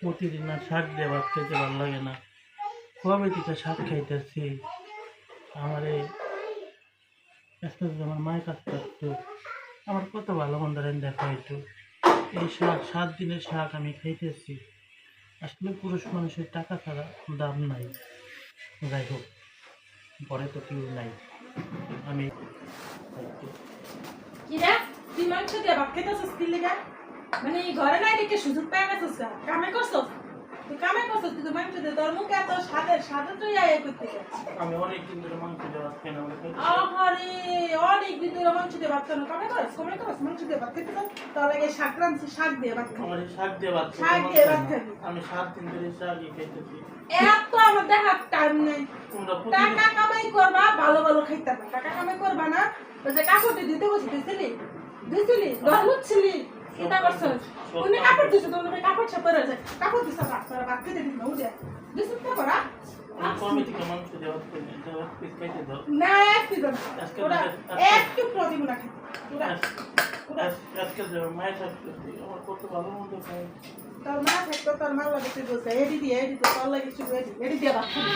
প্রতিদিন আর শাক দিয়ে ভাত খেতে ভালো লাগে না। কবে থেকে শাক খাইতেছি। আমার এই আজকে যদি আমার মায়ের কাছ থাকতো, আমার কত ভালো মন্দ রান্না খাইতো। এই শাক 7 দিনের শাক আমি খাইতেছি। আসলে পুরুষ মানুষের টাকা ছাড়া দাম নাই। যাই হোক, পরে তো কেউ নাই। আমি কিরা তুই মাংস দিয়ে ভাত খেতেছিস কি লেগে? মানে এই ঘরে নাই দেখে সুযোগ পেয়ে গেছিস না? কামে করছস? তুই কামে করছস, তুই তো মাংস দিয়ে তোর মুখে এত স্বাদের তুই আয় করতে গেছিস। আমি অনেকদিন ধরে মাংস দিয়ে ভাত খাই না। আহারে, অনেকদিন ধরে মাংস দিয়ে ভাত খানো, কামে করস মাংস দিয়ে ভাত খেতে চাস? তাহলে এই শাক রাঁধছিস, শাক দিয়ে ভাত খাবি। আমার শাক দিয়ে ভাত শাক দিয়ে ভাত খাবি। আমি 7 দিন ধরে শাকই খাইতেছি। এত আমার দেখার টাইম নাই। টাকা কামাই করবা, ভালো ভালো খাইতে হবে। টাকা কামাই করবা না, ওই যে কাপড়টি দিতে বসে দিছিলি দহলুচ্ছিলি এটা করছস। তুমি কাপড় দিছো, তুমি কাপড় ছাপা রয়ে যায়, কাপড় দিছো রাস্তার ভাত খেতে দিস না উঠে দিছিস তো করা। কমিটিকে মাংস দিয়ে ভাত খাইতে দাও না একটু দাও, ওরা একটু প্রতিমা রাখে ওরা আজকে মায়ের থাকতে আমার কত ভালো মন্দ খাই। তোর মা থাকতো, তোর মা লাগে তুই বলছে এডি তো তোর লাগে শুধু এডি দিয়ে ভাত খাবি।